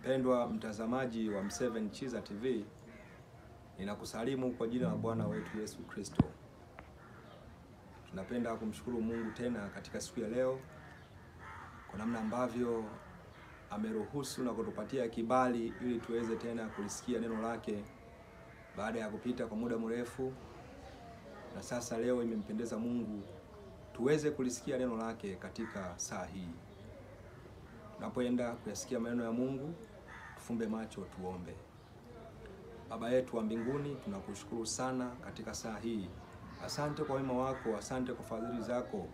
Mpendwa mtazamaji wa M7 Chiza TV, ninakusalimu kwa jina la Bwana wetu Yesu Kristo. Tunapenda kumshukuru Mungu tena katika siku ya leo kwa namna ambavyo ameruhusu na kutupatia kibali ili tuweze tena kulisikia neno lake baada ya kupita kwa muda mrefu. Na sasa leo imempendeza Mungu tuweze kulisikia neno lake katika saa hii. Tunapoenda kuyasikia maneno ya Mungu, tufumbe macho tuombe. Baba yetu wa mbinguni, tunakushukuru sana katika saa hii. Asante kwa wema wako, asante kwa fadhili zako.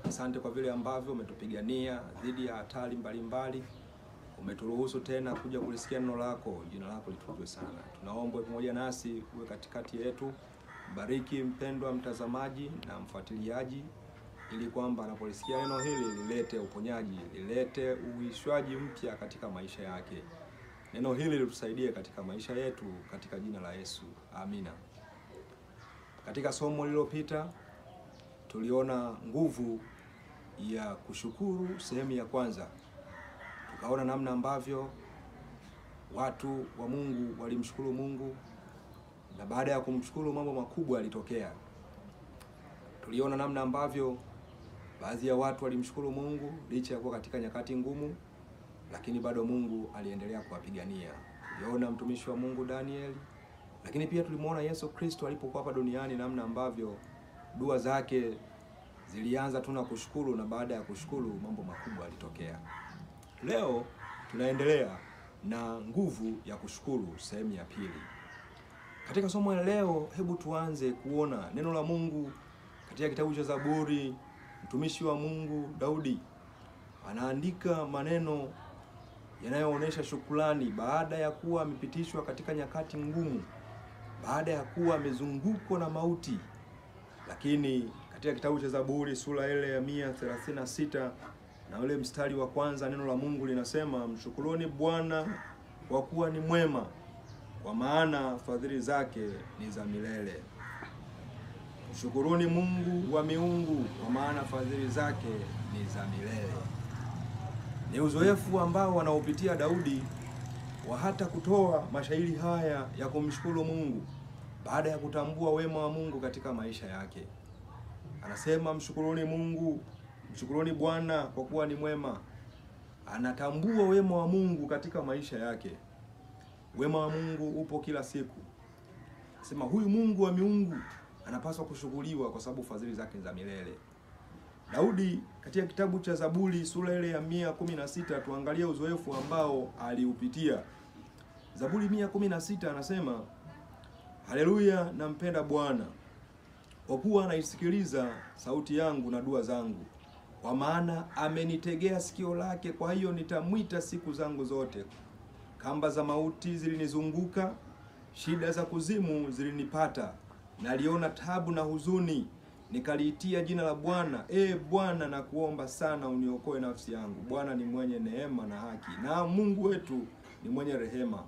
Asante kwa vile ambavyo umetupigania dhidi ya hatari mbalimbali. Umeturuhusu tena kuja kulisikia neno lako. Jina lako litukuzwe sana. Tunaomba pamoja nasi uwe katikati yetu. Bariki mpendwa mtazamaji na mfuatiliaji, ili kwamba anapolisikia neno hili lilete uponyaji, lilete uishwaji mpya katika maisha yake. Neno hili litusaidie katika maisha yetu katika jina la Yesu. Amina. Katika somo lililopita tuliona nguvu ya kushukuru sehemu ya kwanza. Tukaona namna ambavyo watu wa Mungu walimshukuru Mungu, na baada ya kumshukuru mambo makubwa yalitokea. Tuliona namna ambavyo baadhi ya watu walimshukuru Mungu licha ya kuwa katika nyakati ngumu, lakini bado Mungu aliendelea kuwapigania. Tuliona mtumishi wa Mungu Danieli, lakini pia tulimuona Yesu Kristo alipokuwa hapa duniani namna ambavyo dua zake zilianza tu na kushukuru, na baada ya kushukuru mambo makubwa yalitokea. Leo tunaendelea na nguvu ya kushukuru sehemu ya pili. Katika somo la leo, hebu tuanze kuona neno la Mungu katika kitabu cha Zaburi. Mtumishi wa Mungu Daudi anaandika maneno yanayoonyesha shukrani baada ya kuwa amepitishwa katika nyakati ngumu, baada ya kuwa amezungukwa na mauti. Lakini katika kitabu cha Zaburi sura ile ya 136 na ule mstari wa kwanza, neno la Mungu linasema, mshukuruni Bwana kwa kuwa ni mwema, kwa maana fadhili zake ni za milele. Mshukuruni Mungu wa miungu, kwa maana fadhili zake ni za milele. Ni uzoefu ambao wanaopitia Daudi wa hata kutoa mashairi haya ya kumshukuru Mungu baada ya kutambua wema wa Mungu katika maisha yake. Anasema mshukuruni Mungu, mshukuruni Bwana kwa kuwa ni mwema. Anatambua wema wa Mungu katika maisha yake. Wema wa Mungu upo kila siku. Anasema huyu Mungu wa miungu anapaswa kushukuriwa kwa sababu fadhili zake ni za milele. Daudi katika kitabu cha Zaburi sura ile ya 116, tuangalie uzoefu ambao aliupitia. Zaburi 116 anasema, haleluya, nampenda Bwana, kwa kuwa anaisikiliza sauti yangu na dua zangu. Kwa maana amenitegea sikio lake, kwa hiyo nitamwita siku zangu zote. Kamba za mauti zilinizunguka, shida za kuzimu zilinipata. Naliona tabu na huzuni, nikaliitia jina la Bwana. Bwana, na kuomba sana uniokoe nafsi yangu. Bwana ni mwenye neema na haki, na Mungu wetu ni mwenye rehema.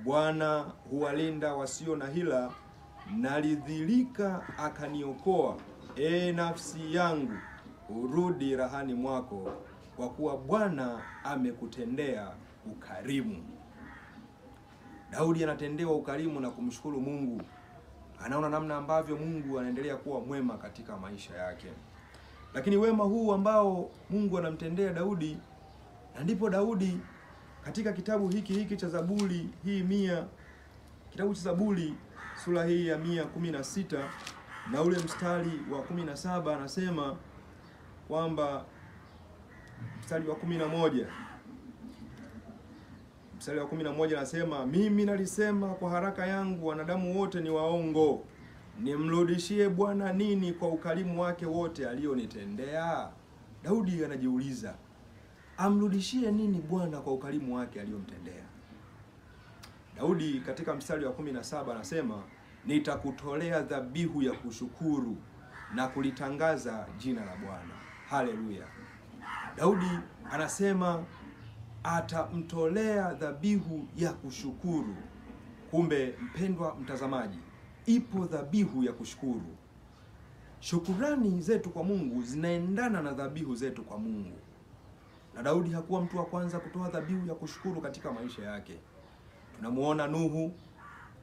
Bwana huwalinda wasio na hila, nalidhilika akaniokoa. Nafsi yangu, urudi rahani mwako, kwa kuwa Bwana amekutendea ukarimu. Daudi anatendewa ukarimu na kumshukuru Mungu. Anaona namna ambavyo Mungu anaendelea kuwa mwema katika maisha yake. Lakini wema huu ambao Mungu anamtendea Daudi, na ndipo Daudi katika kitabu hiki cha Zaburi kitabu cha Zaburi sura hii ya 116 na ule mstari wa 17 anasema kwamba, mstari wa 11 anasema, mimi nalisema kwa haraka yangu, wanadamu wote ni waongo. Nimrudishie Bwana nini kwa ukarimu wake wote alionitendea? Daudi anajiuliza, amrudishie nini Bwana kwa ukarimu wake aliyomtendea? Daudi katika mstari wa 17 anasema, nitakutolea dhabihu ya kushukuru na kulitangaza jina la Bwana. Haleluya. Daudi anasema atamtolea dhabihu ya kushukuru. Kumbe mpendwa mtazamaji, ipo dhabihu ya kushukuru. Shukurani zetu kwa Mungu zinaendana na dhabihu zetu kwa Mungu. Na Daudi hakuwa mtu wa kwanza kutoa dhabihu ya kushukuru katika maisha yake. Tunamuona Nuhu,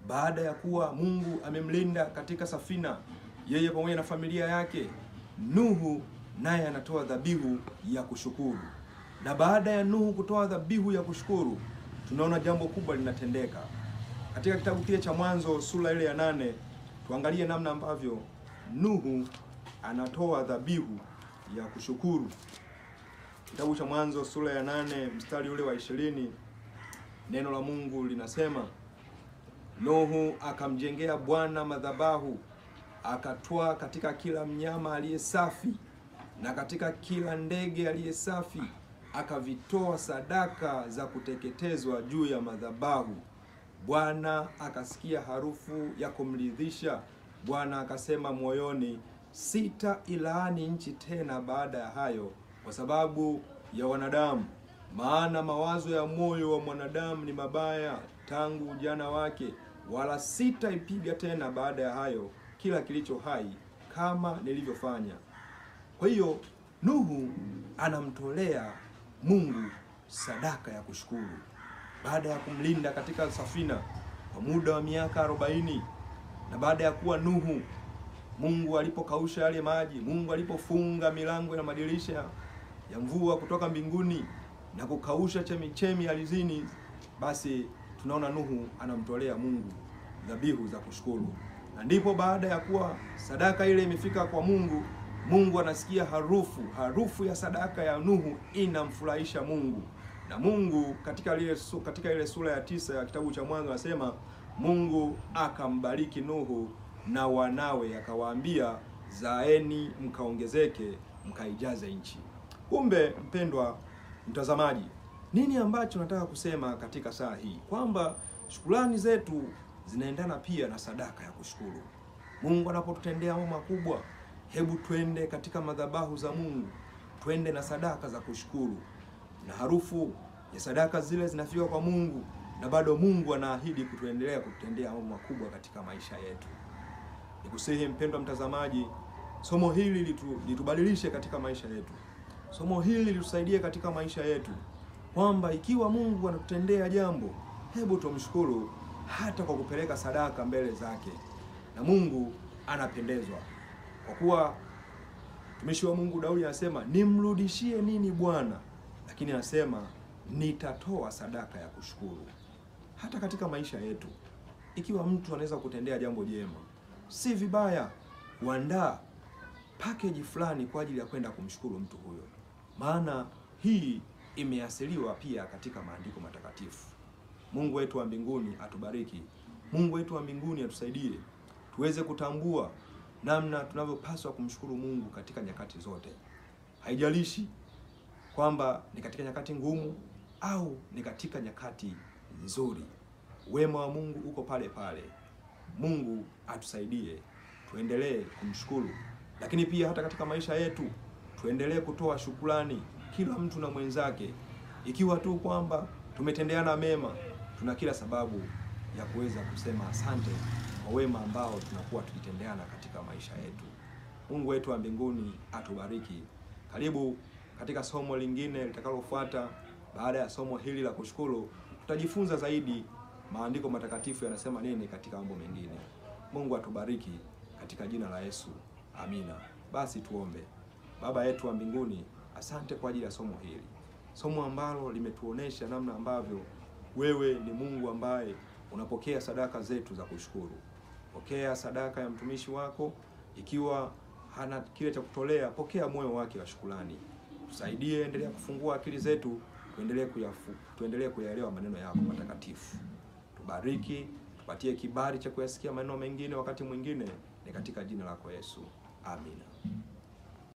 baada ya kuwa Mungu amemlinda katika safina, yeye pamoja na familia yake, Nuhu naye anatoa dhabihu ya kushukuru. Na baada ya Nuhu kutoa dhabihu ya kushukuru, tunaona jambo kubwa linatendeka. Katika kitabu kile cha Mwanzo sura ile ya 8, tuangalie namna ambavyo Nuhu anatoa dhabihu ya kushukuru. Kitabu cha Mwanzo sura ya 8 mstari ule wa 20, neno la Mungu linasema, Nuhu akamjengea Bwana madhabahu, akatwaa katika kila mnyama aliye safi na katika kila ndege aliye safi, akavitoa sadaka za kuteketezwa juu ya madhabahu. Bwana akasikia harufu ya kumridhisha. Bwana akasema moyoni, sitailaani nchi tena baada ya hayo kwa sababu ya wanadamu, maana mawazo ya moyo wa mwanadamu ni mabaya tangu ujana wake, wala sitaipiga tena baada ya hayo kila kilicho hai kama nilivyofanya. Kwa hiyo Nuhu anamtolea Mungu sadaka ya kushukuru baada ya kumlinda katika safina kwa muda wa miaka 40. Na baada ya kuwa Nuhu, Mungu alipokausha yale maji, Mungu alipofunga milango na madirisha ya mvua kutoka mbinguni na kukausha chemichemi alizini, basi tunaona Nuhu anamtolea Mungu dhabihu za kushukuru. Na ndipo baada ya kuwa sadaka ile imefika kwa Mungu, Mungu anasikia harufu ya sadaka ya Nuhu inamfurahisha Mungu. Na Mungu katika ile sura ya 9 ya kitabu cha Mwanzo anasema, Mungu akambariki Nuhu na wanawe, akawaambia, zaeni mkaongezeke, mkaijaze nchi. Kumbe mpendwa mtazamaji, nini ambacho nataka kusema katika saa hii? Kwamba shukrani zetu zinaendana pia na sadaka ya kushukuru. Mungu anapotutendea mambo makubwa, hebu twende katika madhabahu za Mungu, twende na sadaka za kushukuru. Na harufu ya sadaka zile zinafika kwa Mungu, na bado Mungu anaahidi kutuendelea kututendea mambo makubwa katika maisha yetu. Nikusihi mpendwa mtazamaji, somo hili litubadilishe katika maisha yetu. Somo hili litusaidie katika maisha yetu, kwamba ikiwa Mungu anatutendea jambo, hebu tumshukuru hata kwa kupeleka sadaka mbele zake. Na Mungu anapendezwa. Kwa kuwa mtumishi wa Mungu Daudi anasema, nimrudishie nini Bwana? Lakini anasema, nitatoa sadaka ya kushukuru. Hata katika maisha yetu, ikiwa mtu anaweza kutendea jambo jema, si vibaya kuandaa package fulani kwa ajili ya kwenda kumshukuru mtu huyo. Maana hii imeasiliwa pia katika maandiko matakatifu. Mungu wetu wa mbinguni atubariki. Mungu wetu wa mbinguni atusaidie tuweze kutambua namna tunavyopaswa kumshukuru Mungu katika nyakati zote. Haijalishi kwamba ni katika nyakati ngumu au ni katika nyakati nzuri, wema wa Mungu uko pale pale. Mungu atusaidie tuendelee kumshukuru, lakini pia hata katika maisha yetu tuendelee kutoa shukrani, kila mtu na mwenzake. Ikiwa tu kwamba tumetendeana mema, tuna kila sababu ya kuweza kusema asante kwa wema ambao tunakuwa tukitendeana katika maisha yetu. Mungu wetu wa mbinguni atubariki. Karibu katika somo lingine litakalofuata. Baada ya somo hili la kushukuru, tutajifunza zaidi maandiko matakatifu yanasema nini katika mambo mengine. Mungu atubariki katika jina la Yesu. Amina. Basi tuombe. Baba yetu wa mbinguni, asante kwa ajili ya somo hili. Somo ambalo limetuonesha namna ambavyo wewe ni Mungu ambaye unapokea sadaka zetu za kushukuru. Pokea sadaka ya mtumishi wako. Ikiwa hana kile cha kutolea, pokea moyo wake wa shukrani. Tusaidie, endelea kufungua akili zetu, tuendelee kuyaelewa maneno yako matakatifu. Tubariki, tupatie kibali cha kuyasikia maneno mengine wakati mwingine, ni katika jina lako Yesu. Amina.